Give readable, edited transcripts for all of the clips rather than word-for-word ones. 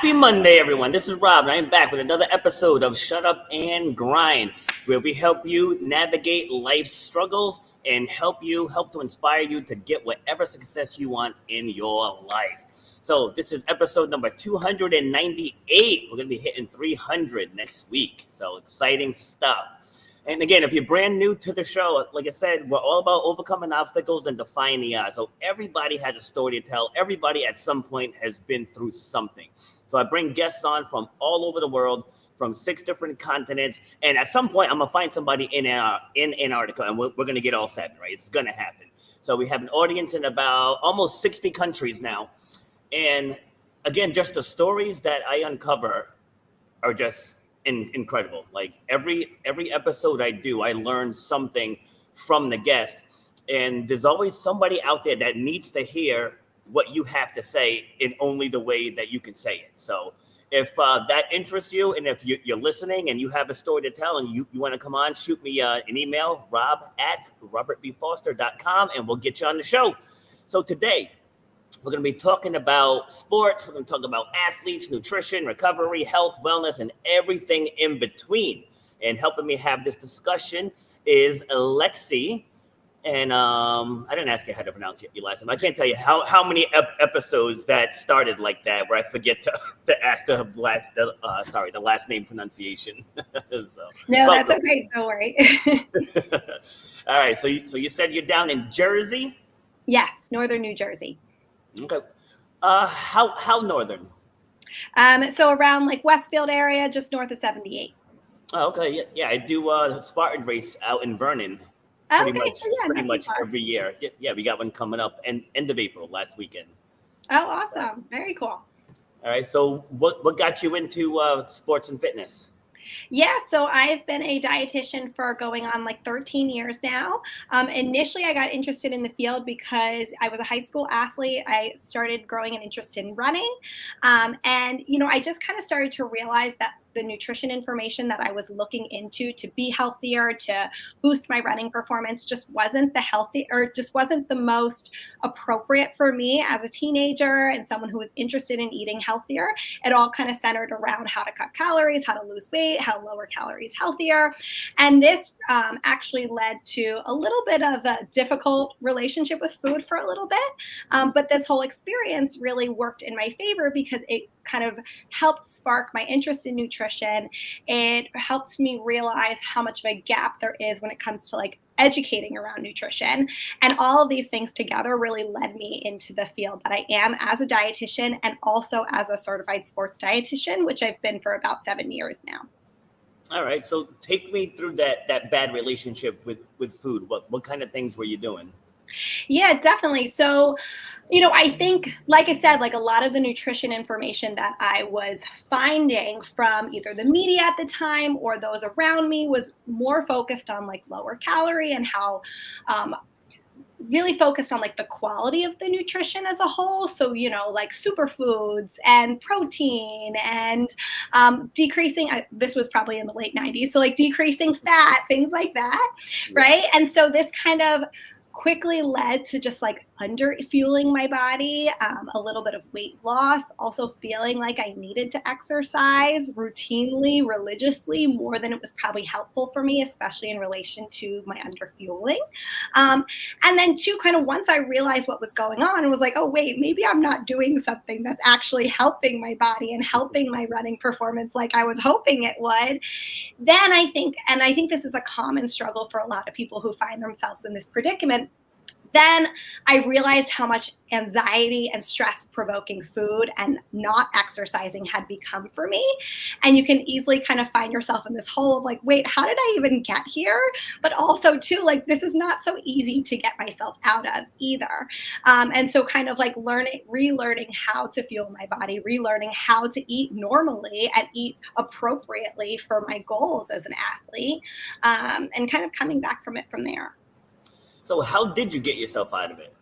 Happy Monday, everyone. This is Rob, and I am back with another episode of Shut Up and Grind, where we help you navigate life's struggles and help to inspire you to get whatever success you want in your life. So this is episode number 298. We're going to be hitting 300 next week. So exciting stuff. And again, if you're brand new to the show, like I said, we're all about overcoming obstacles and defying the odds. So everybody has a story to tell. Everybody at some point has been through something. So I bring guests on from all over the world, from 6 different continents. And at some point, I'm going to find somebody in Antarctica, and we're going to get all set, right? It's going to happen. So we have an audience in about almost 60 countries now. And again, just the stories that I uncover are just incredible. Like every episode I do, I learn something from the guest, and there's always somebody out there that needs to hear what you have to say in only the way that you can say it. So if that interests you, and if you're listening and you have a story to tell and you want to come on, shoot me an email, rob@robertbfoster.com, and we'll get you on the show. So today we're going to be talking about sports. We're going to talk about athletes, nutrition, recovery, health, wellness, and everything in between. And helping me have this discussion is Lexi. And I didn't ask you how to pronounce your last name. I can't tell you how many episodes that started like that, where I forget to ask the last name pronunciation. So, no, welcome. That's okay. Don't worry. All right. So you said you're down in Jersey? Yes, northern New Jersey. Okay. How northern? So around like Westfield area, just north of 78. Oh, okay. Yeah. I do a Spartan race out in Vernon. Pretty much every year. Yeah, we got one coming up end of April last weekend. Oh, awesome. Very cool. All right. So what got you into sports and fitness? Yeah, so I've been a dietitian for going on like 13 years now. Initially, I got interested in the field because I was a high school athlete. I started growing an interest in running. And, I just kind of started to realize that the nutrition information that I was looking into to be healthier, to boost my running performance, just wasn't the most appropriate for me as a teenager and someone who was interested in eating healthier. It all kind of centered around how to cut calories, how to lose weight, how to lower calories healthier. And this actually led to a little bit of a difficult relationship with food for a little bit. But this whole experience really worked in my favor because it kind of helped spark my interest in nutrition. It helped me realize how much of a gap there is when it comes to like educating around nutrition. And all of these things together really led me into the field that I am as a dietitian and also as a certified sports dietitian, which I've been for about 7 years now. All right. So take me through that bad relationship with food. What kind of things were you doing? Yeah, definitely. So, I think, like I said, like a lot of the nutrition information that I was finding from either the media at the time or those around me was more focused on like lower calorie and how really focused on like the quality of the nutrition as a whole. So, like superfoods and protein and decreasing, this was probably in the late 90s. So like decreasing fat, things like that. Right. And so this kind of quickly led to just like under fueling my body, a little bit of weight loss, also feeling like I needed to exercise routinely, religiously, more than it was probably helpful for me, especially in relation to my under fueling. And then too, kind of once I realized what was going on, it was like, oh, wait, maybe I'm not doing something that's actually helping my body and helping my running performance like I was hoping it would. Then I think this is a common struggle for a lot of people who find themselves in this predicament. Then I realized how much anxiety and stress provoking food and not exercising had become for me. And you can easily kind of find yourself in this hole of like, wait, how did I even get here? But also too, like, this is not so easy to get myself out of either. And so kind of like relearning how to fuel my body, relearning how to eat normally and eat appropriately for my goals as an athlete, and kind of coming back from it from there. So how did you get yourself out of it?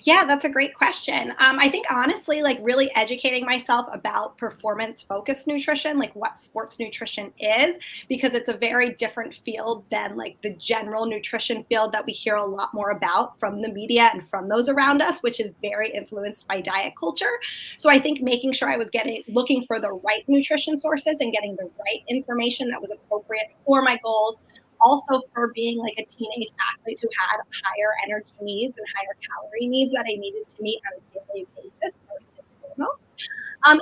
Yeah, that's a great question. I think honestly, like really educating myself about performance focused nutrition, like what sports nutrition is, because it's a very different field than like the general nutrition field that we hear a lot more about from the media and from those around us, which is very influenced by diet culture. So I think making sure I was looking for the right nutrition sources and getting the right information that was appropriate for my goals, also for being like a teenage athlete who had higher energy needs and higher calorie needs that I needed to meet on a daily basis, first and foremost.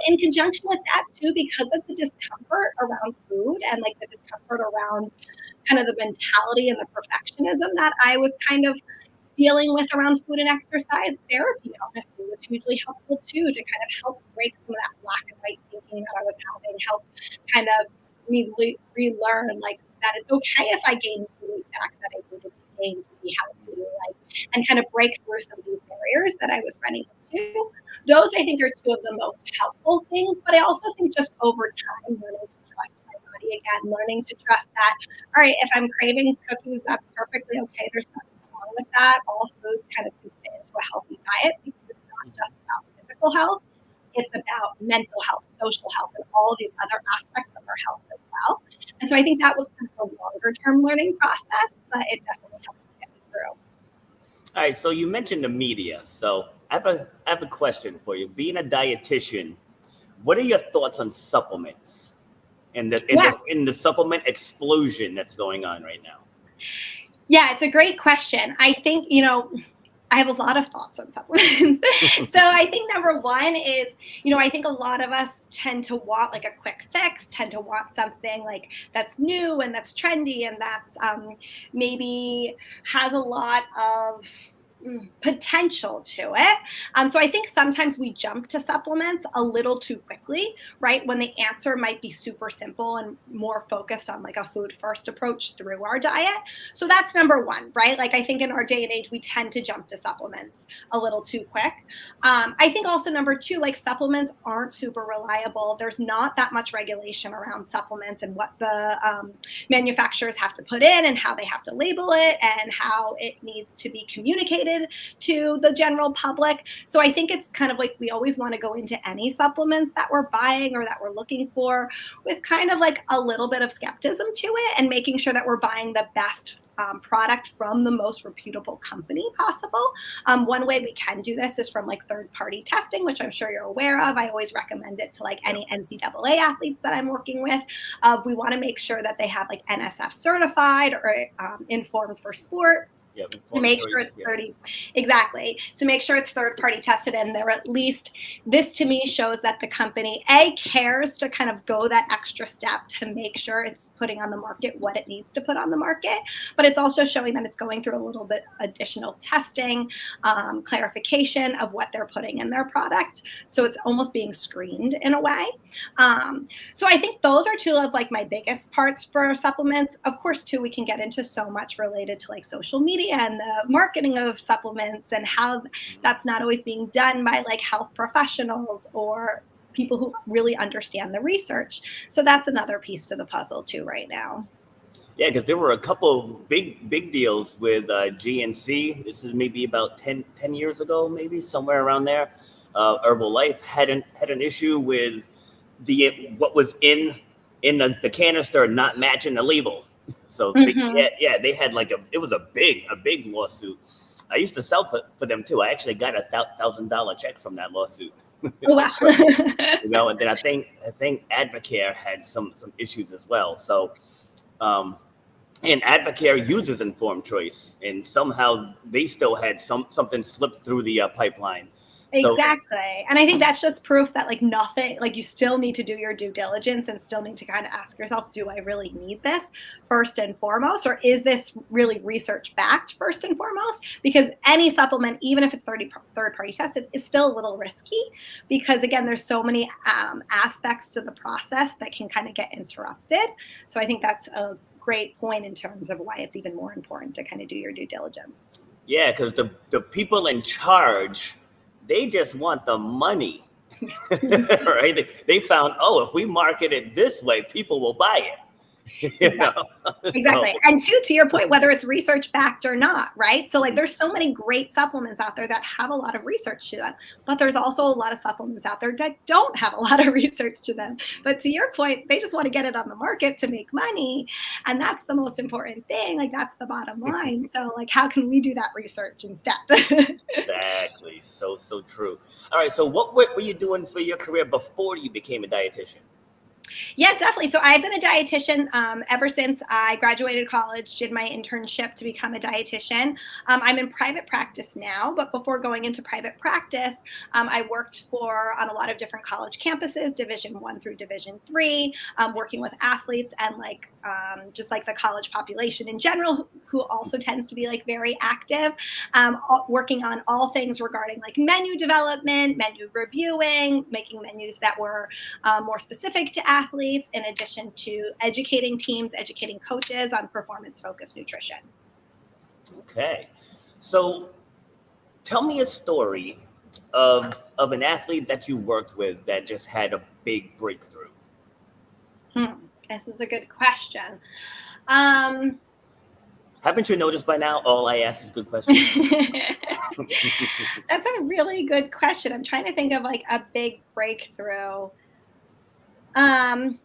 In conjunction with that, too, because of the discomfort around food and like the discomfort around kind of the mentality and the perfectionism that I was kind of dealing with around food and exercise, therapy honestly was hugely helpful too, to kind of help break some of that black and white thinking that I was having, help kind of me relearn like that it's okay if I gain the weight back that I needed to gain to be healthy, like, and kind of break through some of these barriers that I was running into. Those I think are two of the most helpful things, but I also think just over time learning to trust my body again, learning to trust that, all right, if I'm craving cookies, that's perfectly okay. There's nothing wrong with that. All foods kind of can fit into a healthy diet because it's not just about physical health, it's about mental health, social health, and all of these other aspects of our health as well. And so I think that was kind of a longer term learning process, but it definitely helped me get me through. All right, so you mentioned the media. So I have a question for you. Being a dietitian, what are your thoughts on supplements and Yeah. in the supplement explosion that's going on right now? Yeah, it's a great question. I think, I have a lot of thoughts on supplements. So I think number one is, I think a lot of us tend to want like a quick fix, tend to want something like that's new and that's trendy and that's maybe has a lot of potential to it. So I think sometimes we jump to supplements a little too quickly, right? When the answer might be super simple and more focused on like a food first approach through our diet. So that's number one, right? Like I think in our day and age, we tend to jump to supplements a little too quick. I think also number two, like supplements aren't super reliable. There's not that much regulation around supplements and what the manufacturers have to put in and how they have to label it and how it needs to be communicated to the general public. So I think it's kind of like we always want to go into any supplements that we're buying or that we're looking for with kind of like a little bit of skepticism to it and making sure that we're buying the best product from the most reputable company possible. One way we can do this is from like third-party testing, which I'm sure you're aware of. I always recommend it to like any NCAA athletes that I'm working with. We want to make sure that they have like NSF certified or informed for sport. Yeah, To make sure it's 30, exactly. To make sure it's third party tested and they're at least, this to me shows that the company cares to kind of go that extra step to make sure it's putting on the market what it needs to put on the market, but it's also showing that it's going through a little bit additional testing, clarification of what they're putting in their product. So it's almost being screened in a way. So I think those are two of like my biggest parts for supplements. Of course, too, we can get into so much related to like social media and the marketing of supplements and how that's not always being done by like health professionals or people who really understand the research. So that's another piece to the puzzle too right now. Yeah, because there were a couple big deals with GNC. This is maybe about 10 years ago, maybe somewhere around there. Herbalife had an issue with what was in the canister not matching the label. So they had like it was a big lawsuit. I used to sell for them too. I actually got a $1,000 check from that lawsuit. Oh, wow. And then I think Advocare had some issues as well. So and Advocare uses informed choice, and somehow they still had something slipped through the pipeline. Exactly. And I think that's just proof that like nothing, like you still need to do your due diligence and still need to kind of ask yourself, do I really need this first and foremost? Or is this really research backed first and foremost? Because any supplement, even if it's third party tested, is still a little risky because again, there's so many aspects to the process that can kind of get interrupted. So I think that's a great point in terms of why it's even more important to kind of do your due diligence. Yeah, because the people in charge, they just want the money, right? They found, if we market it this way, people will buy it. you know. Exactly. So And to your point, whether it's research backed or not, right? So like there's so many great supplements out there that have a lot of research to them, but there's also a lot of supplements out there that don't have a lot of research to them. But to your point, they just want to get it on the market to make money. And that's the most important thing. Like that's the bottom line. So like how can we do that research instead? exactly, so true. All right, so what were you doing for your career before you became a dietitian? Yeah, definitely. So I've been a dietitian ever since I graduated college, did my internship to become a dietitian. I'm in private practice now, but before going into private practice, I worked on a lot of different college campuses, Division 1 through Division 3, working with athletes and just like the college population in general, who also tends to be like very active, working on all things regarding like menu development, menu reviewing, making menus that were more specific to athletes, in addition to educating teams, educating coaches on performance-focused nutrition. Okay, so tell me a story of an athlete that you worked with that just had a big breakthrough. This is a good question. Um, Haven't you noticed by now? All I ask is good questions. that's a really good question. I'm trying to think of like a big breakthrough. Um,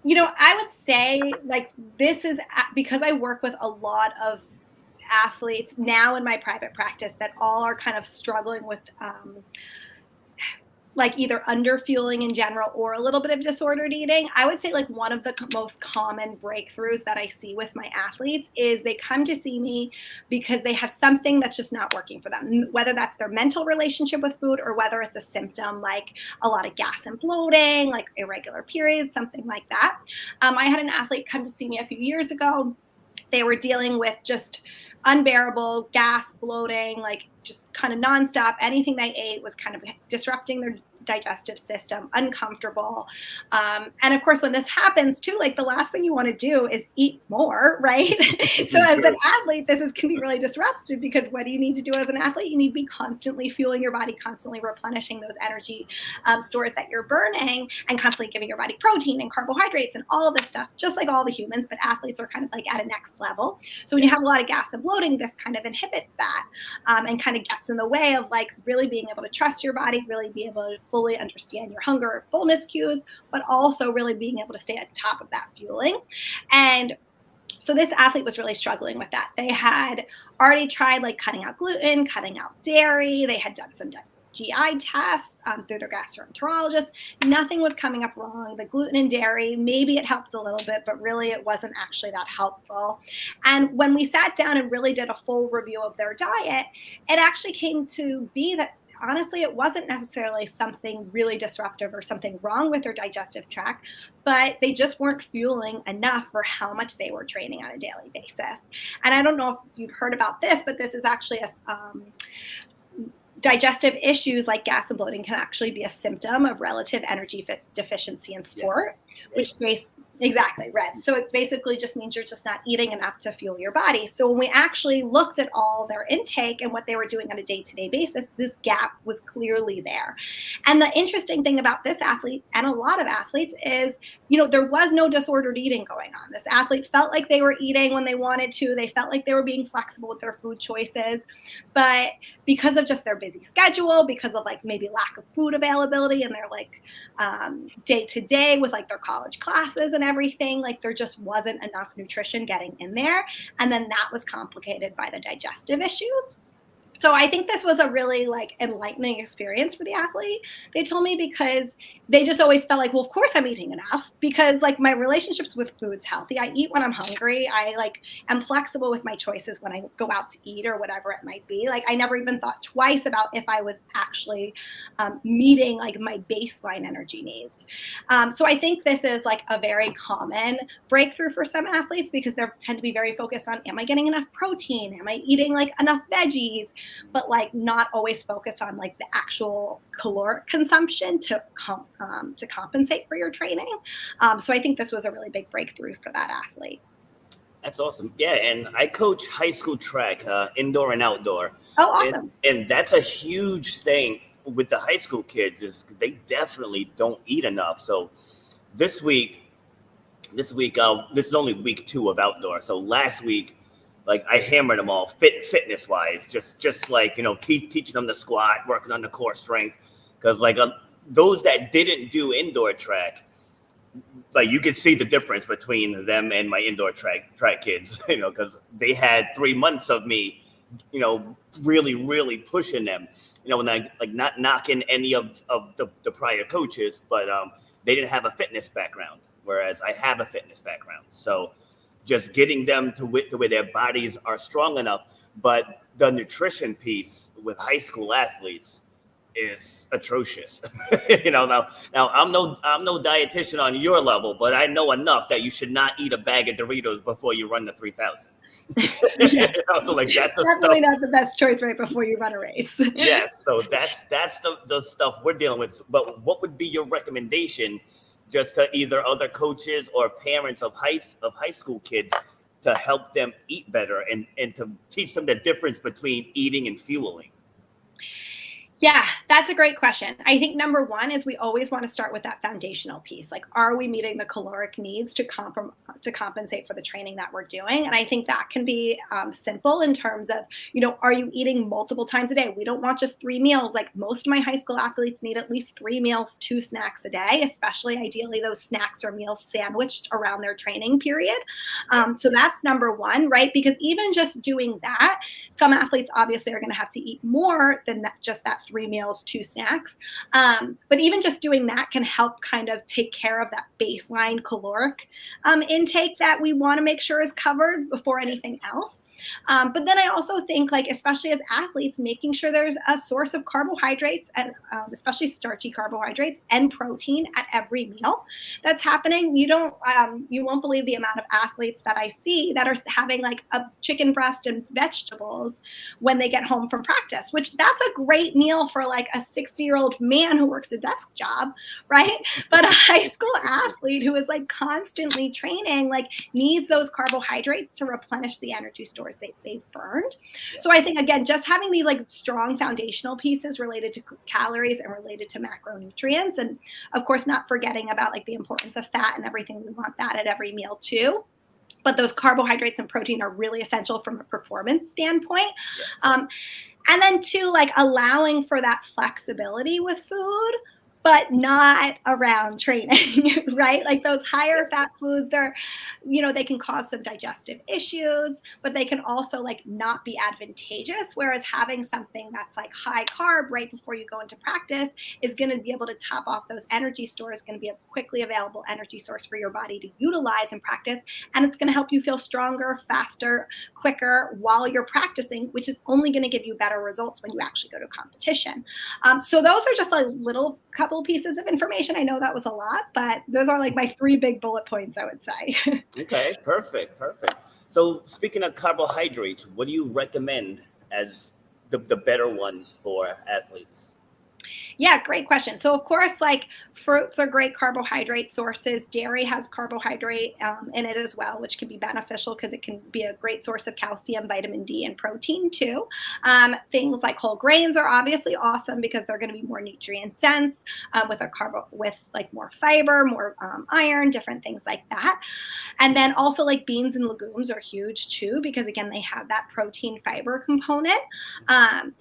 I would say like this is because I work with a lot of athletes now in my private practice that all are kind of struggling with like either under fueling in general or a little bit of disordered eating. I would say like one of the most common breakthroughs that I see with my athletes is they come to see me because they have something that's just not working for them, whether that's their mental relationship with food or whether it's a symptom like a lot of gas and bloating, like irregular periods, something like that. I had an athlete come to see me a few years ago. They were dealing with just unbearable gas, bloating, like just kind of nonstop. Anything they ate was kind of disrupting their digestive system, uncomfortable. And of course, when this happens too, like the last thing you want to do is eat more, right? So as an athlete, can be really disruptive because what do you need to do as an athlete? You need to be constantly fueling your body, constantly replenishing those energy stores that you're burning, and constantly giving your body protein and carbohydrates and all of this stuff, just like all the humans, but athletes are kind of like at a next level. So when you have a lot of gas and bloating, this kind of inhibits that and kind of gets in the way of like really being able to trust your body, really be able to fully understand your hunger or fullness cues, but also really being able to stay at the top of that fueling. And so this athlete was really struggling with that. They had already tried like cutting out gluten, cutting out dairy. They had done some GI tests through their gastroenterologist. Nothing was coming up wrong. The gluten and dairy, maybe it helped a little bit, but really it wasn't actually that helpful. And when we sat down and really did a full review of their diet, it actually came to be that honestly, it wasn't necessarily something really disruptive or something wrong with their digestive tract, but they just weren't fueling enough for how much they were training on a daily basis. And I don't know if you've heard about this, but this is actually digestive issues like gas and bloating can actually be a symptom of relative energy deficiency in sport, which exactly, right. So it basically just means you're just not eating enough to fuel your body. So when we actually looked at all their intake and what they were doing on a day-to-day basis, this gap was clearly there. And the interesting thing about this athlete and a lot of athletes is, there was no disordered eating going on. This athlete felt like they were eating when they wanted to. They felt like they were being flexible with their food choices. But because of just their busy schedule, because of like maybe lack of food availability and their like day-to-day with like their college classes and everything, like there just wasn't enough nutrition getting in there. And then that was complicated by the digestive issues. So I think this was a really like enlightening experience for the athlete. They told me because they just always felt like, well, of course I'm eating enough because like my relationships with food's healthy. I eat when I'm hungry. I like am flexible with my choices when I go out to eat or whatever it might be. Like I never even thought twice about if I was actually meeting like my baseline energy needs. So I think this is like a very common breakthrough for some athletes because they tend to be very focused on, am I getting enough protein? Am I eating like enough veggies? But like not always focused on like the actual caloric consumption to compensate for your training. So I think this was a really big breakthrough for that athlete. That's awesome. Yeah, and I coach high school track, indoor and outdoor. Oh, awesome. And that's a huge thing with the high school kids is they definitely don't eat enough. So this week this week, this is only week 2 of outdoor. So last week, like I hammered them all fitness wise, just like, teaching them the squat, working on the core strength. Cause like those that didn't do indoor track, like you could see the difference between them and my indoor track kids, cause they had 3 months of me, really, really pushing them, and I like not knocking any of the prior coaches, but they didn't have a fitness background, whereas I have a fitness background. So just getting them to where their bodies are strong enough. But the nutrition piece with high school athletes is atrocious. Now I'm no dietitian on your level, but I know enough that you should not eat a bag of Doritos before you run the 3,000. Yeah. So like that's definitely not the best choice right before you run a race. Yes, so that's the stuff we're dealing with. But what would be your recommendation, just to either other coaches or parents of high school kids, to help them eat better and to teach them the difference between eating and fueling? Yeah, that's a great question. I think number one is we always want to start with that foundational piece. Like, are we meeting the caloric needs to compensate for the training that we're doing? And I think that can be simple in terms of, are you eating multiple times a day? We don't want just 3 meals. Like most of my high school athletes need at least 3 meals, 2 snacks a day, especially ideally those snacks or meals sandwiched around their training period. So that's number one, right? Because even just doing that, some athletes obviously are going to have to eat more than that, just that 3 meals, 2 snacks. But even just doing that can help kind of take care of that baseline caloric intake that we want to make sure is covered before anything else. But then I also think, like, especially as athletes, making sure there's a source of carbohydrates, and especially starchy carbohydrates and protein at every meal that's happening. You won't believe the amount of athletes that I see that are having like a chicken breast and vegetables when they get home from practice, which that's a great meal for like a 60-year-old man who works a desk job, right? But a high school athlete who is like constantly training, like, needs those carbohydrates to replenish the energy stores they've burned. Yes. So I think, again, just having these like strong foundational pieces related to calories and related to macronutrients, and of course not forgetting about like the importance of fat and everything. We want that at every meal too. But those carbohydrates and protein are really essential from a performance standpoint. Yes. And then too, like, allowing for that flexibility with food, but not around training, right? Like those higher fat foods, they can cause some digestive issues, but they can also like not be advantageous. Whereas having something that's like high carb right before you go into practice is going to be able to top off those energy stores, going to be a quickly available energy source for your body to utilize in practice. And it's going to help you feel stronger, faster, quicker while you're practicing, which is only going to give you better results when you actually go to competition. So those are just a little couple pieces of information. I know that was a lot, but those are like my 3 big bullet points, I would say. Okay, perfect. So speaking of carbohydrates, what do you recommend as the better ones for athletes? Yeah, great question. So of course, like, fruits are great carbohydrate sources. Dairy has carbohydrate in it as well, which can be beneficial because it can be a great source of calcium, vitamin D, and protein too. Things like whole grains are obviously awesome because they're going to be more nutrient dense with like more fiber, more iron, different things like that. And then also like beans and legumes are huge too because again they have that protein fiber component.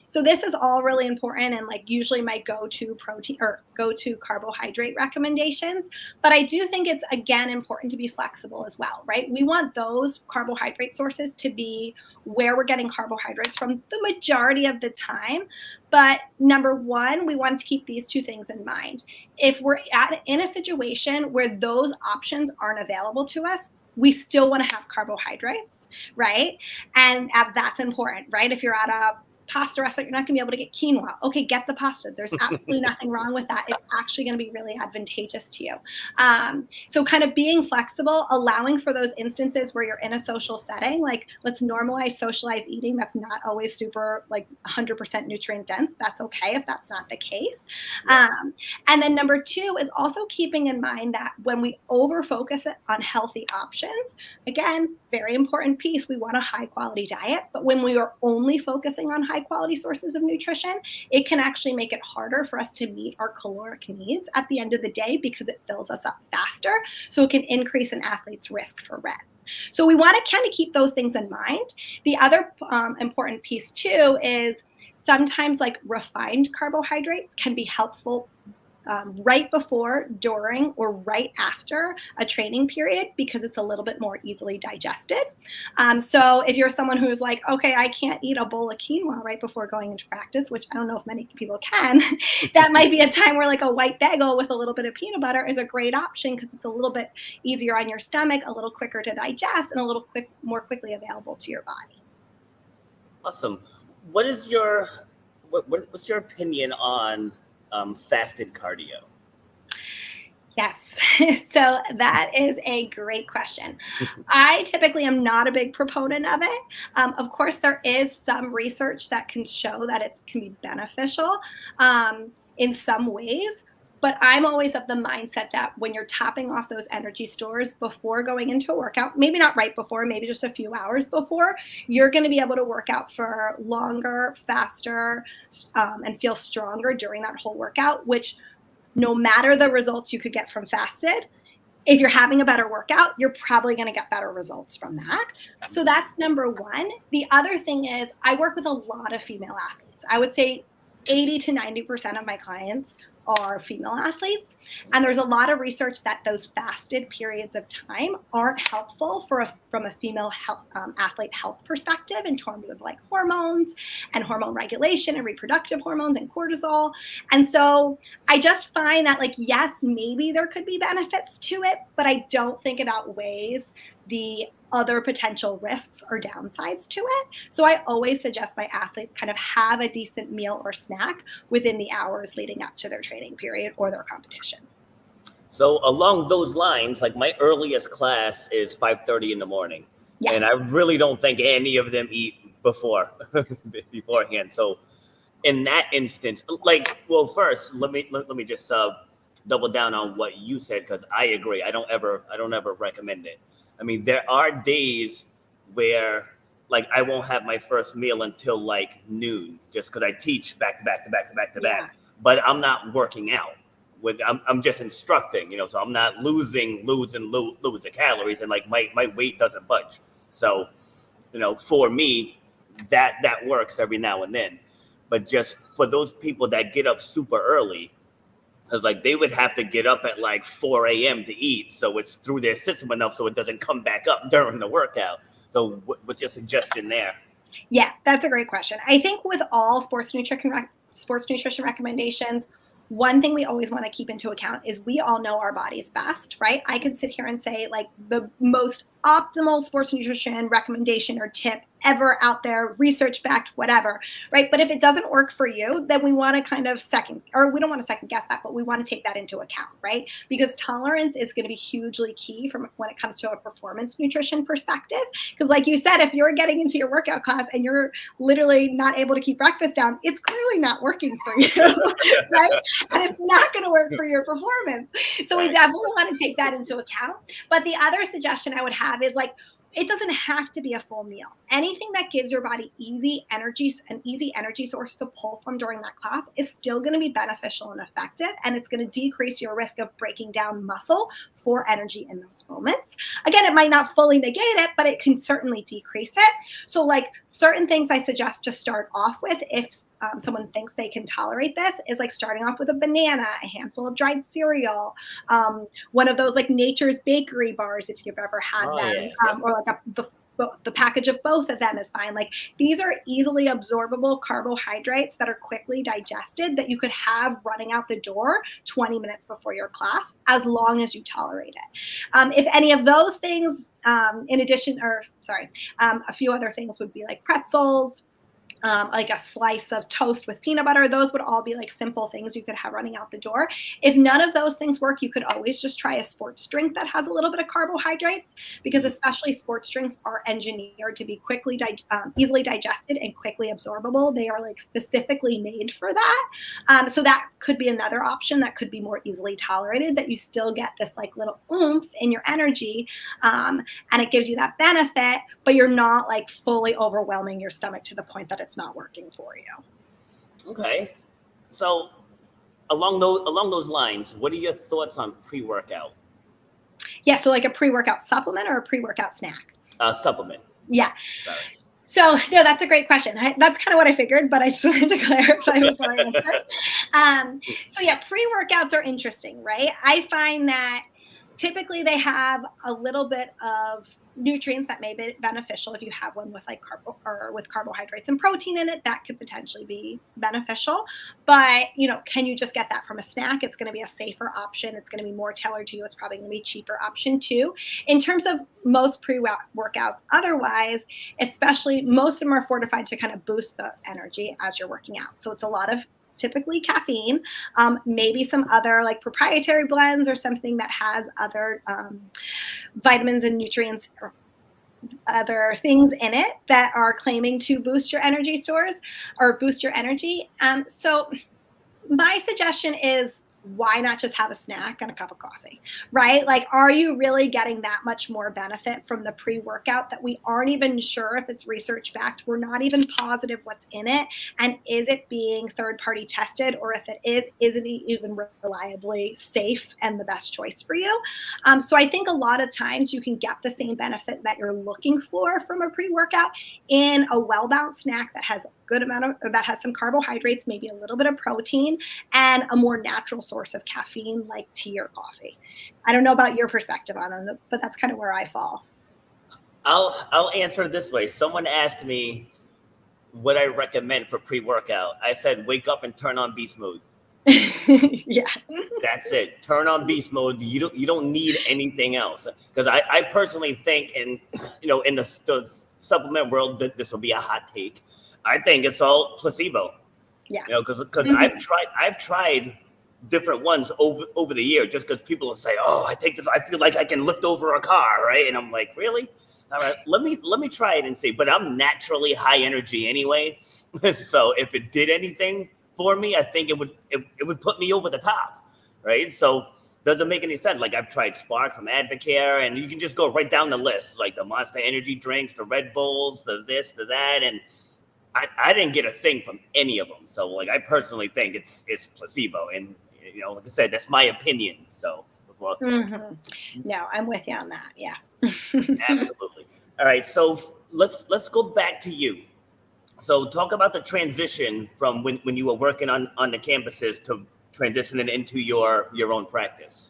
So this is all really important and like usually my go-to protein or go-to carbohydrate recommendations. But I do think it's again important to be flexible as well, right? We want those carbohydrate sources to be where we're getting carbohydrates from the majority of the time. But number one, we want to keep these 2 things in mind. If we're in a situation where those options aren't available to us, we still want to have carbohydrates, right? And that's important, right? If you're at a pasta restaurant, you're not going to be able to get quinoa. Okay, get the pasta. There's absolutely nothing wrong with that. It's actually going to be really advantageous to you. So kind of being flexible, allowing for those instances where you're in a social setting, like let's normalize socialized eating. That's not always super like 100% nutrient dense. That's okay if that's not the case. Yeah. And then number 2 is also keeping in mind that when we over focus on healthy options, again, very important piece, we want a high quality diet, but when we are only focusing on high quality sources of nutrition, it can actually make it harder for us to meet our caloric needs at the end of the day because it fills us up faster. So it can increase an athlete's risk for REDS. So we want to kind of keep those things in mind. The other important piece too is sometimes like refined carbohydrates can be helpful right before, during, or right after a training period because it's a little bit more easily digested. So if you're someone who's like, okay, I can't eat a bowl of quinoa right before going into practice, which I don't know if many people can, that might be a time where like a white bagel with a little bit of peanut butter is a great option because it's a little bit easier on your stomach, a little quicker to digest, and a little more quickly available to your body. Awesome. What's your opinion on fasted cardio? Yes. So that is a great question. I typically am not a big proponent of it. Of course, there is some research that can show that it can be beneficial in some ways. But I'm always of the mindset that when you're topping off those energy stores before going into a workout, maybe not right before, maybe just a few hours before, you're going to be able to work out for longer, faster, and feel stronger during that whole workout, which no matter the results you could get from fasted, if you're having a better workout, you're probably going to get better results from that. So that's number one. The other thing is I work with a lot of female athletes. I would say 80 to 90% of my clients are female athletes. And there's a lot of research that those fasted periods of time aren't helpful from a female athlete health perspective in terms of like hormones and hormone regulation and reproductive hormones and cortisol. And so I just find that like, yes, maybe there could be benefits to it, but I don't think it outweighs the other potential risks or downsides to it. So I always suggest my athletes kind of have a decent meal or snack within the hours leading up to their training period or their competition. So along those lines, like my earliest class is 5:30 in the morning. Yes. And I really don't think any of them eat beforehand. So in that instance, like, well, first, let me just double down on what you said, because I agree. I don't ever recommend it. I mean, there are days where like I won't have my first meal until like noon, just because I teach back to back. But I'm not working out. I'm just instructing, so I'm not losing of calories, and like my weight doesn't budge. So, for me, that works every now and then. But just for those people that get up super early, because like they would have to get up at like 4 a.m. to eat, so it's through their system enough so it doesn't come back up during the workout. So what's your suggestion there? Yeah, that's a great question. I think with all sports nutrition recommendations, one thing we always want to keep into account is we all know our bodies best, right? I could sit here and say like the most optimal sports nutrition recommendation or tip ever out there, research backed, whatever, right? But if it doesn't work for you, then we want to kind of we don't want to second guess that, but we want to take that into account, right? Because tolerance is going to be hugely key from when it comes to a performance nutrition perspective. Because like you said, if you're getting into your workout class and you're literally not able to keep breakfast down, it's clearly not working for you, right? And it's not going to work for your performance. So we definitely want to take that into account. But the other suggestion I would have is like, it doesn't have to be a full meal. Anything that gives your body an easy energy source to pull from during that class is still going to be beneficial and effective, and it's going to decrease your risk of breaking down muscle for energy in those moments. Again, it might not fully negate it, but it can certainly decrease it. So like certain things I suggest to start off with if someone thinks they can tolerate this is like starting off with a banana, a handful of dried cereal, one of those like Nature's Bakery bars if you've ever had them, or like the package of both of them is fine. Like these are easily absorbable carbohydrates that are quickly digested that you could have running out the door 20 minutes before your class, as long as you tolerate it. If any of those things, a few other things would be like pretzels, like a slice of toast with peanut butter. Those would all be like simple things you could have running out the door. If none of those things work, you could always just try a sports drink that has a little bit of carbohydrates, because especially sports drinks are engineered to be easily digested and quickly absorbable. They are like specifically made for that. So that could be another option that could be more easily tolerated, that you still get this like little oomph in your energy, and it gives you that benefit, but you're not like fully overwhelming your stomach to the point that it's it's not working for you. Okay. So along those lines, what are your thoughts on pre-workout? Yeah, so like a pre-workout supplement or a pre-workout snack? Supplement. Yeah. Sorry. So no, that's a great question. That's kind of what I figured, but I just wanted to clarify before I answer. So yeah, pre-workouts are interesting, right? I find that typically they have a little bit of nutrients that may be beneficial. If you have one with like with carbohydrates and protein in it, that could potentially be beneficial. But can you just get that from a snack? It's going to be a safer option. It's going to be more tailored to you. It's probably going to be a cheaper option too. In terms of most pre-workouts, otherwise, especially most of them are fortified to kind of boost the energy as you're working out. So it's a lot of typically caffeine, maybe some other like proprietary blends or something that has other vitamins and nutrients or other things in it that are claiming to boost your energy stores or boost your energy. So my suggestion is, why not just have a snack and a cup of coffee, right? Like, are you really getting that much more benefit from the pre-workout that we aren't even sure if it's research backed? We're not even positive what's in it. And is it being third party tested? Or if it is it even reliably safe and the best choice for you? So I think a lot of times you can get the same benefit that you're looking for from a pre-workout in a well-balanced snack that has a good amount of, that has some carbohydrates, maybe a little bit of protein, and a more natural source of caffeine like tea or coffee. I don't know about your perspective on them, but that's kind of where I fall. I'll answer it this way. Someone asked me what I recommend for pre-workout. I said, wake up and turn on beast mode. Yeah. That's it. Turn on beast mode. You don't need anything else. Because I personally think, in the supplement world, that this will be a hot take. I think it's all placebo. Yeah. Because I've tried different ones over the year, just because people will say, oh, I take this, I feel like I can lift over a car, right? And I'm like, really? All right, let me try it and see. But I'm naturally high energy anyway. So if it did anything for me, I think it would put me over the top, right? So doesn't make any sense. Like, I've tried Spark from Advocare, and you can just go right down the list, like the Monster Energy drinks, the Red Bulls, the this, the that, and I didn't get a thing from any of them. So like, I personally think it's placebo, and like I said, that's my opinion. So before, no, I'm with you on that. Yeah. Absolutely. All right, so let's go back to you. So talk about the transition from when you were working on the campuses to transitioning into your own practice.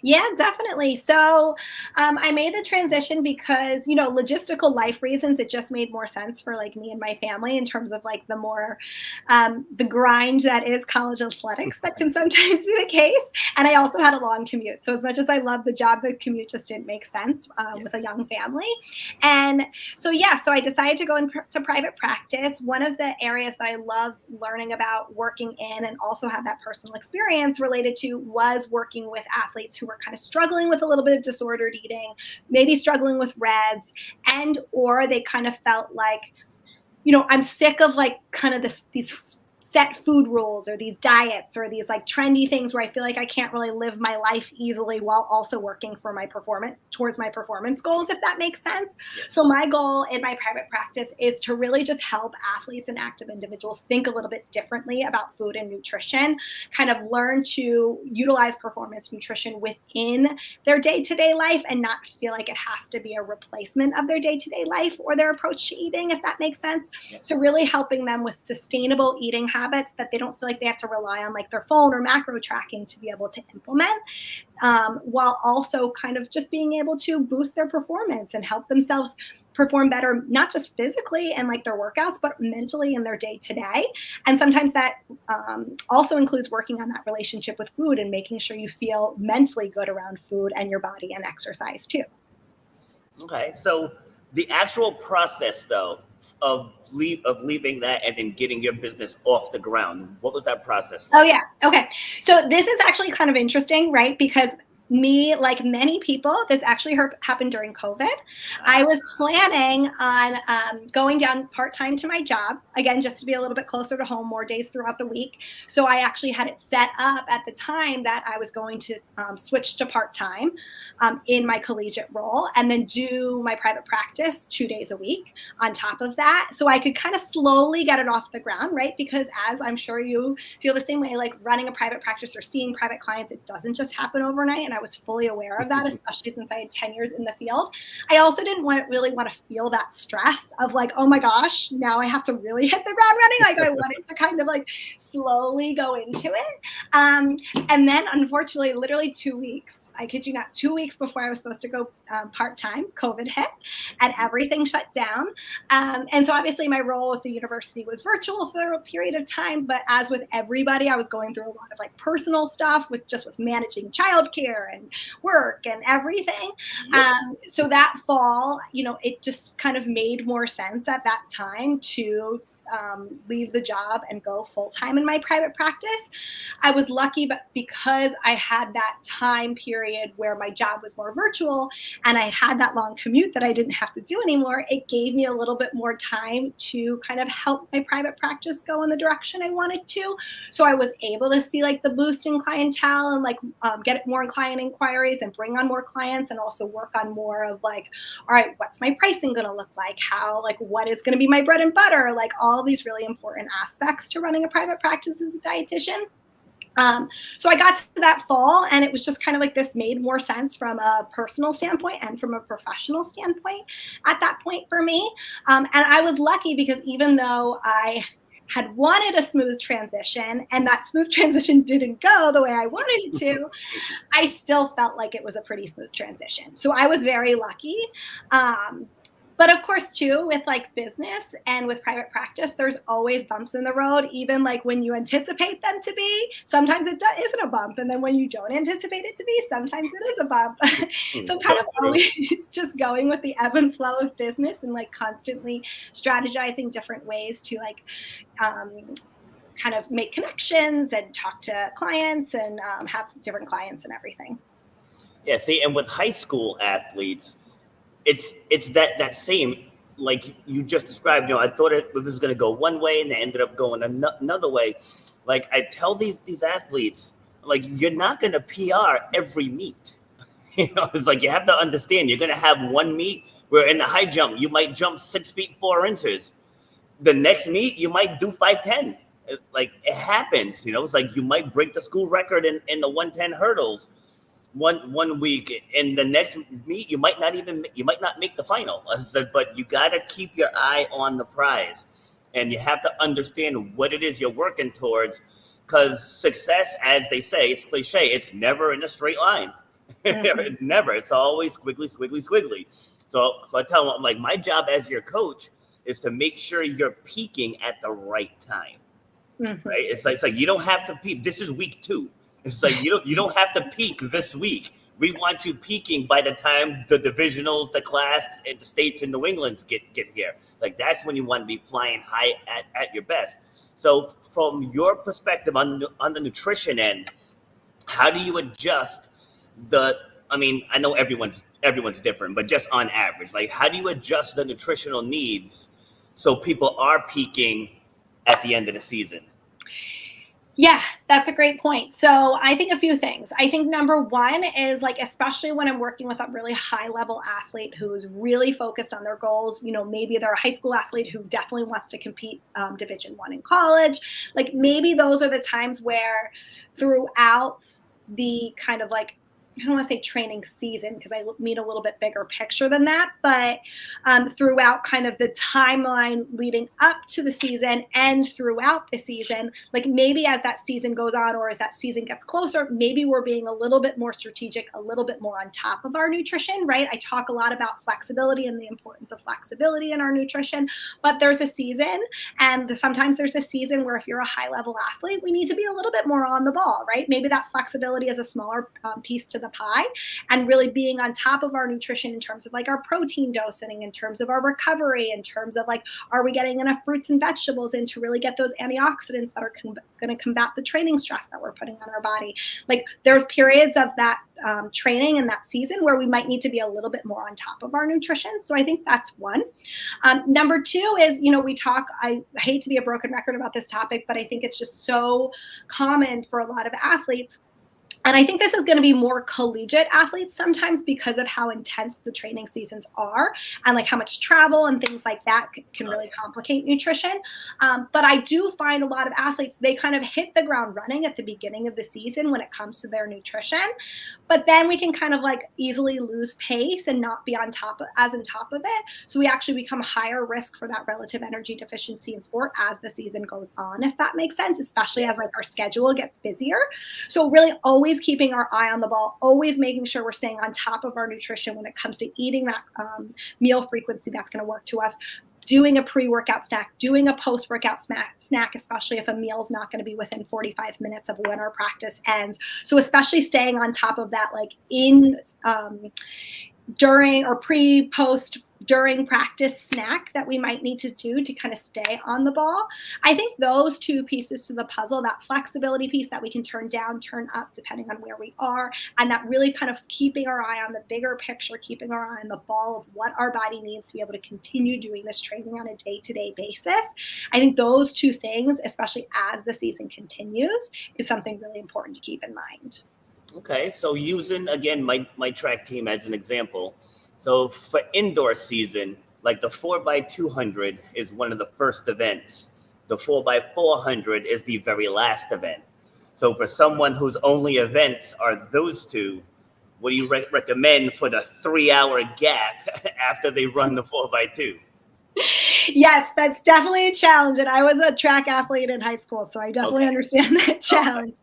Yeah, definitely. So I made the transition because, logistical life reasons, it just made more sense for like me and my family in terms of like the more, the grind that is college athletics that can sometimes be the case. And I also had a long commute. So as much as I love the job, the commute just didn't make sense with a young family. And so, so I decided to go into private practice. One of the areas that I loved learning about, working in, and also had that personal experience related to, was working with athletes who were kind of struggling with a little bit of disordered eating, maybe struggling with RED-S, and or they kind of felt like, I'm sick of like kind of these set food rules or these diets or these like trendy things where I feel like I can't really live my life easily while also working for my towards my performance goals, if that makes sense. Yes. So my goal in my private practice is to really just help athletes and active individuals think a little bit differently about food and nutrition, kind of learn to utilize performance nutrition within their day-to-day life and not feel like it has to be a replacement of their day-to-day life or their approach to eating, if that makes sense. Yes. So really helping them with sustainable eating habits that they don't feel like they have to rely on like their phone or macro tracking to be able to implement, while also kind of just being able to boost their performance and help themselves perform better, not just physically and like their workouts, but mentally in their day to day. And sometimes that also includes working on that relationship with food and making sure you feel mentally good around food and your body and exercise too. Okay, so the actual process though, of leaving that and then getting your business off the ground, what was that process like? Oh yeah, okay. So this is actually kind of interesting, right? Because me, like many people, this actually happened during COVID. I was planning on going down part-time to my job, again, just to be a little bit closer to home, more days throughout the week. So I actually had it set up at the time that I was going to switch to part-time in my collegiate role, and then do my private practice 2 days a week on top of that. So I could kind of slowly get it off the ground, right? Because as I'm sure you feel the same way, like running a private practice or seeing private clients, it doesn't just happen overnight. And I was fully aware of that, especially since I had 10 years in the field. I also didn't really want to feel that stress of like, oh my gosh, now I have to really hit the ground running. Like I wanted to kind of like slowly go into it. And then unfortunately, literally 2 weeks, I kid you not, 2 weeks before I was supposed to go part-time, COVID hit and everything shut down. And so obviously my role with the university was virtual for a period of time, but as with everybody, I was going through a lot of like personal stuff with managing childcare and work and everything. Yep. So that fall, it just kind of made more sense at that time to leave the job and go full-time in my private practice. I was lucky, but because I had that time period where my job was more virtual and I had that long commute that I didn't have to do anymore, it gave me a little bit more time to kind of help my private practice go in the direction I wanted to. So I was able to see like the boost in clientele and like get more client inquiries and bring on more clients, and also work on more of like, all right, what's my pricing going to look like? How, like, what is going to be my bread and butter? Like all these really important aspects to running a private practice as a dietitian. So I got to that fall, and it was just kind of like this made more sense from a personal standpoint and from a professional standpoint at that point for me. And I was lucky because even though I had wanted a smooth transition and that smooth transition didn't go the way I wanted it to, I still felt like it was a pretty smooth transition. So I was very lucky. But of course, too, with like business and with private practice, there's always bumps in the road, even like when you anticipate them to be. Sometimes it isn't a bump. And then when you don't anticipate it to be, sometimes it is a bump. So kind of always just going with the ebb and flow of business and like constantly strategizing different ways to like kind of make connections and talk to clients and have different clients and everything. Yeah, see, and with high school athletes, it's that same, like you just described. I thought it was going to go one way and it ended up going another way. Like I tell these athletes, like, you're not going to PR every meet. It's like you have to understand you're going to have one meet where in the high jump you might jump 6 feet 4 inches. The next meet you might do 5'10". Like it happens. It's like you might break the school record in the 110 hurdles one week, and the next meet you might not make the final. But you got to keep your eye on the prize, and you have to understand what it is you're working towards, because success, as they say, it's cliche, it's never in a straight line. Mm-hmm. Never. It's always squiggly. So I tell them, like, my job as your coach is to make sure you're peaking at the right time. Mm-hmm. Right? It's like you don't have to peak. This is week 2. It's like you don't have to peak this week. We want you peaking by the time the divisionals, the class, and the states in New England get here. Like that's when you want to be flying high at your best. So from your perspective on the nutrition end, how do you adjust I know everyone's different, but just on average, like how do you adjust the nutritional needs so people are peaking at the end of the season? Yeah, that's a great point. So I think a few things. I think number one is like, especially when I'm working with a really high level athlete who's really focused on their goals, maybe they're a high school athlete who definitely wants to compete Division I in college. Like maybe those are the times where throughout the kind of like, I don't want to say training season because I mean a little bit bigger picture than that, but throughout kind of the timeline leading up to the season and throughout the season, like maybe as that season goes on or as that season gets closer, maybe we're being a little bit more strategic, a little bit more on top of our nutrition, right? I talk a lot about flexibility and the importance of flexibility in our nutrition, but there's a season, and sometimes there's a season where if you're a high level athlete, we need to be a little bit more on the ball, right? Maybe that flexibility is a smaller piece to the pie, and really being on top of our nutrition in terms of like our protein dosing, in terms of our recovery, in terms of like, are we getting enough fruits and vegetables in to really get those antioxidants that are going to combat the training stress that we're putting on our body. Like there's periods of that training and that season where we might need to be a little bit more on top of our nutrition. So I think that's one. Number two is, I hate to be a broken record about this topic, but I think it's just so common for a lot of athletes. And I think this is going to be more collegiate athletes sometimes because of how intense the training seasons are and like how much travel and things like that can really complicate nutrition. But I do find a lot of athletes, they kind of hit the ground running at the beginning of the season when it comes to their nutrition. But then we can kind of like easily lose pace and not be on top of it. So we actually become higher risk for that relative energy deficiency in sport as the season goes on, if that makes sense, especially as like our schedule gets busier. So really always keeping our eye on the ball, always making sure we're staying on top of our nutrition when it comes to eating that meal frequency that's going to work to us, doing a pre-workout snack, doing a post-workout snack, especially if a meal is not going to be within 45 minutes of when our practice ends. So especially staying on top of that, like during or pre, post, during practice snack that we might need to do to kind of stay on the ball. I think those two pieces to the puzzle, that flexibility piece that we can turn down, turn up, depending on where we are, and that really kind of keeping our eye on the bigger picture, keeping our eye on the ball of what our body needs to be able to continue doing this training on a day-to-day basis. I think those two things, especially as the season continues, is something really important to keep in mind. Okay, so using, again, my track team as an example. So for indoor season, like the 4x200 is one of the first events. The 4x400 is the very last event. So for someone whose only events are those two, what do you recommend for the 3-hour gap after they run the 4x2? Yes, that's definitely a challenge. And I was a track athlete in high school, so I definitely understand that challenge.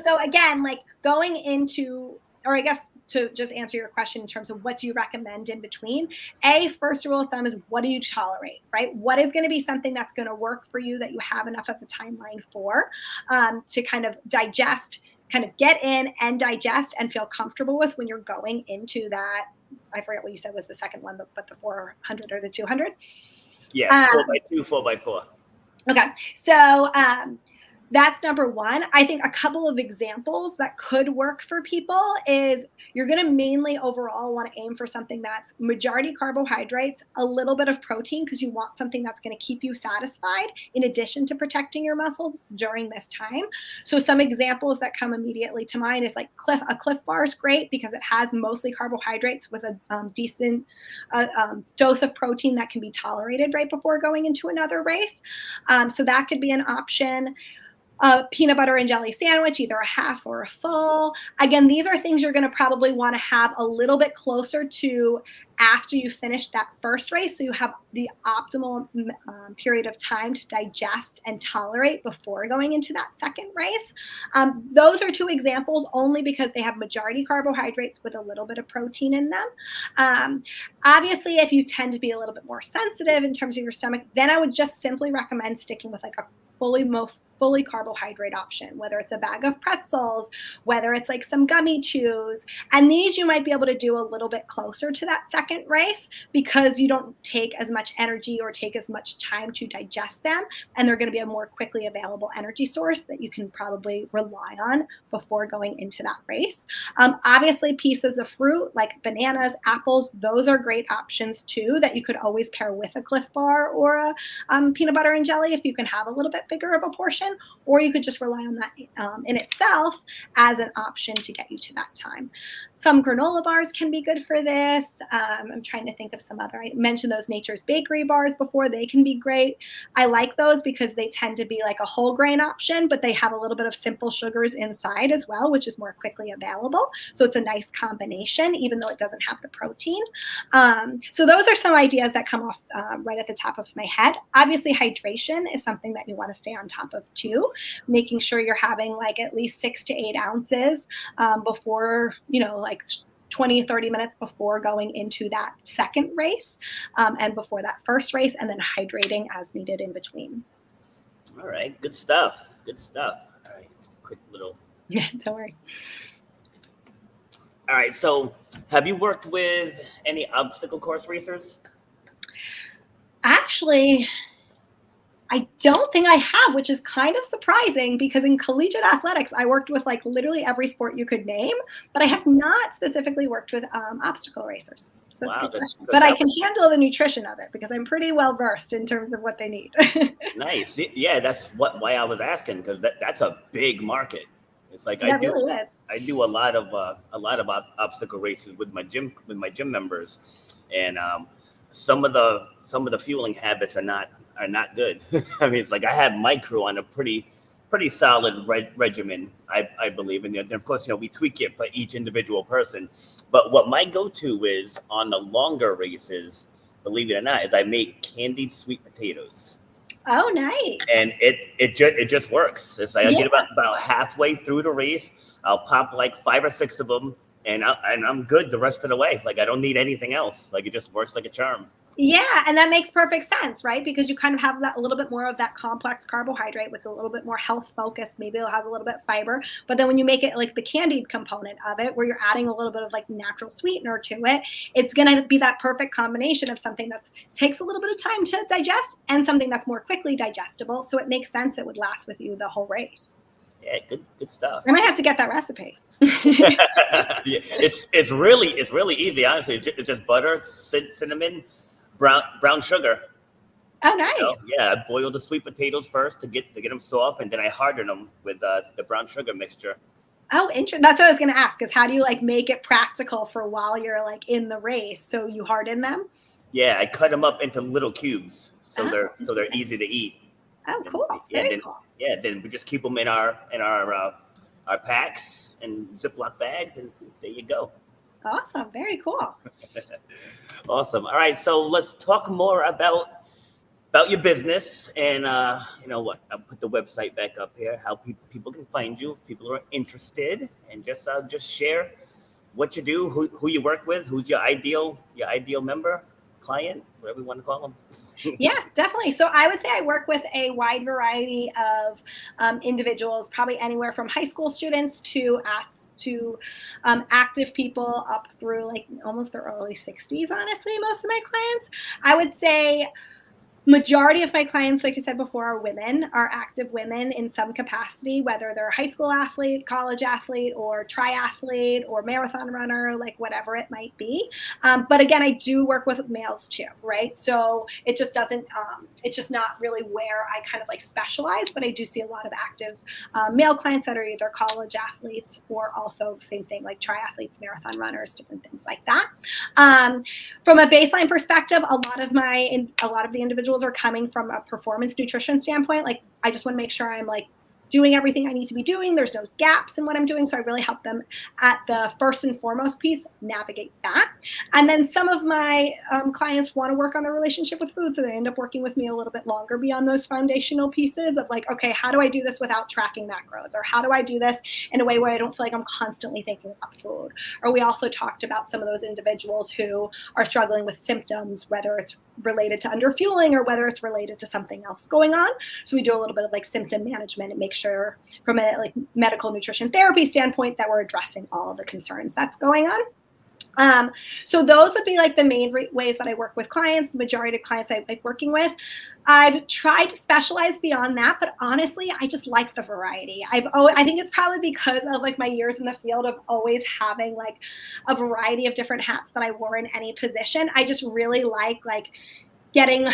So again, like going into, or I guess to just answer your question in terms of what do you recommend in between, first rule of thumb is what do you tolerate, right? What is going to be something that's going to work for you that you have enough of a timeline for to kind of digest, kind of get in and digest and feel comfortable with when you're going into that. I forget what you said was the second one, but the 400 or the 200? Yeah, 4x2, 4x4. Okay. So that's number one. I think a couple of examples that could work for people is you're going to mainly overall want to aim for something that's majority carbohydrates, a little bit of protein, because you want something that's going to keep you satisfied in addition to protecting your muscles during this time. So some examples that come immediately to mind is like a Cliff Bar is great because it has mostly carbohydrates with a decent dose of protein that can be tolerated right before going into another race. So that could be an option. A peanut butter and jelly sandwich, either a half or a full. Again, these are things you're going to probably want to have a little bit closer to after you finish that first race, so you have the optimal period of time to digest and tolerate before going into that second race. Those are two examples only because they have majority carbohydrates with a little bit of protein in them. Obviously, if you tend to be a little bit more sensitive in terms of your stomach, then I would just simply recommend sticking with like a fully carbohydrate option, whether it's a bag of pretzels, whether it's like some gummy chews. And these you might be able to do a little bit closer to that second race because you don't take as much energy or take as much time to digest them. And they're going to be a more quickly available energy source that you can probably rely on before going into that race. Obviously, pieces of fruit like bananas, apples, those are great options too that you could always pair with a Cliff Bar or a peanut butter and jelly if you can have a little bit bigger of a portion, or you could just rely on that in itself as an option to get you to that time. Some granola bars can be good for this. I'm trying to think of some other. I mentioned those Nature's Bakery bars before. They can be great. I like those because they tend to be like a whole grain option, but they have a little bit of simple sugars inside as well, which is more quickly available. So it's a nice combination, even though it doesn't have the protein. So those are some ideas that come off right at the top of my head. Obviously, hydration is something that you want to stay on top of too, making sure you're having like at least 6 to 8 ounces before, like 20, 30 minutes before going into that second race and before that first race, and then hydrating as needed in between. All right. Good stuff. All right. Quick little. Yeah, don't worry. All right. So, have you worked with any obstacle course racers? Actually, I don't think I have, which is kind of surprising because in collegiate athletics, I worked with like literally every sport you could name, but I have not specifically worked with obstacle racers. So that's a Wow, good question. that, But I that can handle the nutrition of it because I'm pretty well versed in terms of what they need. nice. Yeah, that's why I was asking, because that's a big market. It's like That really is. I do a lot of obstacle races with my gym members, and some of the fueling habits are not good. I mean, it's like I have my crew on a pretty solid regimen, I believe, and then of course we tweak it for each individual person. But what my go-to is on the longer races, believe it or not, is I make candied sweet potatoes. Oh, nice. And it just works. It's like I Yeah. get about halfway through the race, I'll pop like 5 or 6 of them, and I'm good the rest of the way. Like I don't need anything else. Like it just works like a charm. Yeah, and that makes perfect sense, right? Because you kind of have that a little bit more of that complex carbohydrate, which is a little bit more health focused. Maybe it'll have a little bit of fiber, but then when you make it like the candied component of it, where you're adding a little bit of like natural sweetener to it, it's going to be that perfect combination of something that takes a little bit of time to digest and something that's more quickly digestible. So it makes sense it would last with you the whole race. Yeah, good stuff. I might have to get that recipe. Yeah, it's really easy. Honestly, it's just butter, cinnamon, brown sugar. Oh, nice. Yeah, I boil the sweet potatoes first to get them soft, and then I harden them with the brown sugar mixture. Oh, interesting. That's what I was going to ask is how do you like make it practical for while you're like in the race? So you harden them? Yeah, I cut them up into little cubes, so they're easy to eat. Oh, cool. Yeah, Very cool. then we just keep them in our packs and Ziploc bags, and there you go. Awesome. Very cool. Awesome. All right, so let's talk more about your business, and you know what? I'll put the website back up here. How people can find you if people are interested, and just share what you do, who you work with, who's your ideal member, client, whatever you want to call them. Yeah, definitely. So I would say I work with a wide variety of individuals, probably anywhere from high school students to active people up through like almost their early 60s. Honestly, most of my clients, I would say majority of my clients, like I said before, are women, are active women in some capacity, whether they're a high school athlete, college athlete, or triathlete, or marathon runner, like whatever it might be. But again, I do work with males too, right? So it just doesn't, it's just not really where I kind of like specialize, but I do see a lot of active male clients that are either college athletes or also same thing, like triathletes, marathon runners, different things like that. From a baseline perspective, a lot of the individuals are coming from a performance nutrition standpoint. Like I just want to make sure I'm like doing everything I need to be doing. There's no gaps in what I'm doing. So I really help them at the first and foremost piece, navigate that. And then some of my clients want to work on their relationship with food. So they end up working with me a little bit longer beyond those foundational pieces of like, okay, how do I do this without tracking macros? Or how do I do this in a way where I don't feel like I'm constantly thinking about food? Or we also talked about some of those individuals who are struggling with symptoms, whether it's related to underfueling or whether it's related to something else going on. So we do a little bit of like symptom management and make sure from a like medical nutrition therapy standpoint that we're addressing all of the concerns that's going on. So those would be like the main ways that I work with clients. The majority of clients I like working with. I've tried to specialize beyond that, but honestly, I just like the variety. I think it's probably because of like my years in the field of always having like a variety of different hats that I wore in any position. I just really like getting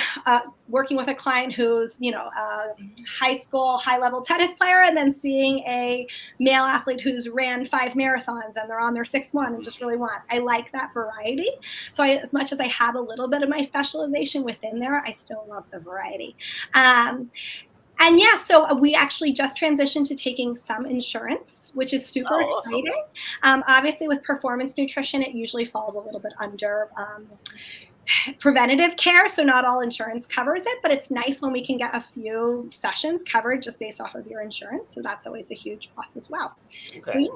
working with a client who's a high school high level tennis player and then seeing a male athlete who's ran 5 marathons and they're on their 6th one and just really I like that variety. So as much as I have a little bit of my specialization within there, I still love the variety. And yeah, so we actually just transitioned to taking some insurance, which is super exciting. Awesome. Obviously with performance nutrition, it usually falls a little bit under preventative care, so not all insurance covers it, but it's nice when we can get a few sessions covered just based off of your insurance. So that's always a huge plus as well. Okay. So, yeah.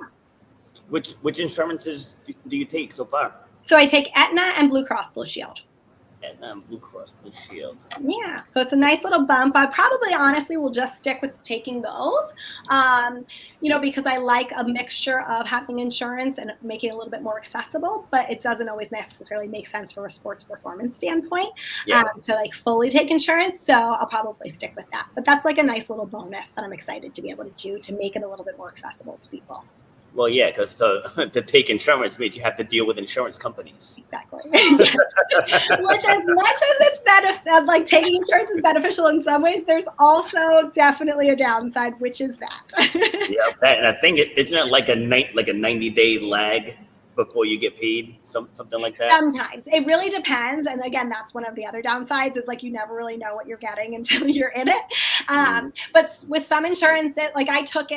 Which insurances do you take so far? So I take Aetna and Blue Cross Blue Shield. Aetna, Blue Cross Blue Shield. Yeah, so it's a nice little bump. I probably honestly will just stick with taking those, because I like a mixture of having insurance and making it a little bit more accessible, but it doesn't always necessarily make sense from a sports performance standpoint to like fully take insurance. So I'll probably stick with that. But that's like a nice little bonus that I'm excited to be able to do to make it a little bit more accessible to people. Well, yeah, because to take insurance means you have to deal with insurance companies. Exactly. Yes. Which, as much as it's like taking insurance is beneficial in some ways, there's also definitely a downside, which is that. Yeah, and I think isn't it like a 90-day lag before you get paid, something like that? Sometimes it really depends, and again, that's one of the other downsides is like you never really know what you're getting until you're in it. But with some insurance, like I took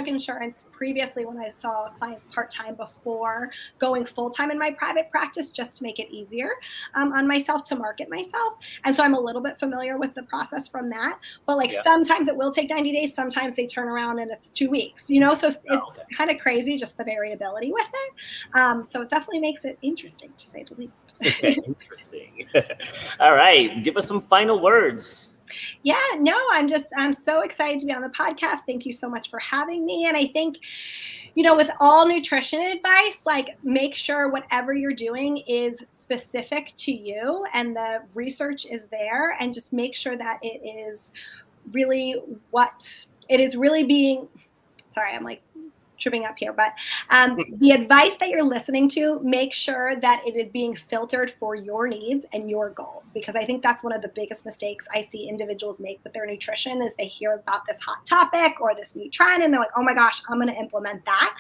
insurance previously when I saw clients part-time before going full-time in my private practice, just to make it easier on myself to market myself, and so I'm a little bit familiar with the process from that. But like sometimes it will take 90 days, sometimes they turn around and it's 2 weeks, so it's kind of crazy, just the variability with it. So it definitely makes it interesting, to say the least. Interesting. All right. Give us some final words. Yeah, no, I'm so excited to be on the podcast. Thank you so much for having me. And I think, with all nutrition advice, like make sure whatever you're doing is specific to you and the research is there, and just make sure that it is really being, sorry, I'm like tripping up here, but the advice that you're listening to, make sure that it is being filtered for your needs and your goals, because I think that's one of the biggest mistakes I see individuals make with their nutrition is they hear about this hot topic or this new trend and they're like, oh my gosh, I'm going to implement that,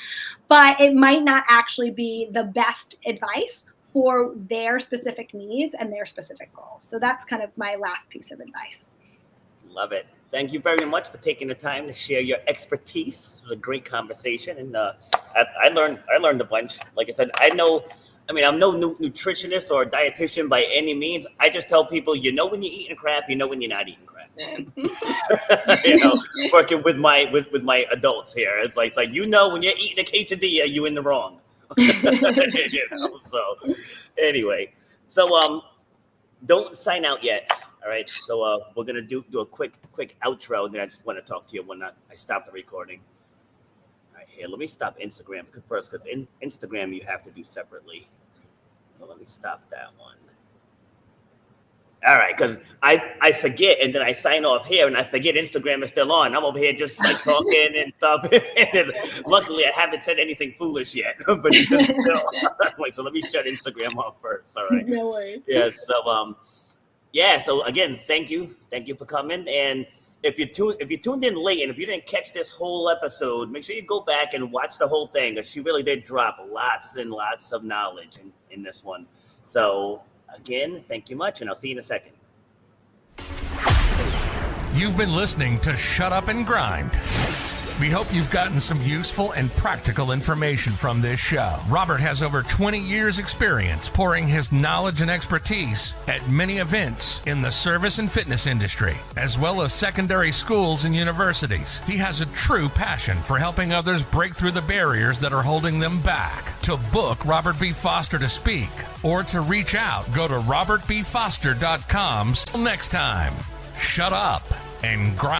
but it might not actually be the best advice for their specific needs and their specific goals. So that's kind of my last piece of advice. Love it. Thank you very much for taking the time to share your expertise. It was a great conversation, and I learned a bunch. Like I said, I'm no nutritionist or dietitian by any means. I just tell people, when you're eating crap, when you're not eating crap. Working with my adults here, it's like when you're eating a quesadilla, you in the wrong. So anyway, don't sign out yet. All right, so we're gonna do a quick outro, and then I just want to talk to you when I stop the recording. All right, here, let me stop Instagram first, because in Instagram you have to do separately. So let me stop that one. All right, because I forget, and then I sign off here, and I forget Instagram is still on. I'm over here just like talking and stuff. Luckily, I haven't said anything foolish yet, but just so let me shut Instagram off first. All right. No worries. Yeah. So so again, thank you for coming. And if you tuned in late and if you didn't catch this whole episode, make sure you go back and watch the whole thing, because she really did drop lots and lots of knowledge in this one. So again, thank you much, and I'll see you in a second. You've been listening to Shut Up and Grind. We hope you've gotten some useful and practical information from this show. Robert has over 20 years experience pouring his knowledge and expertise at many events in the service and fitness industry, as well as secondary schools and universities. He has a true passion for helping others break through the barriers that are holding them back. To book Robert B. Foster to speak or to reach out, go to robertbfoster.com. Till next time, shut up and grind.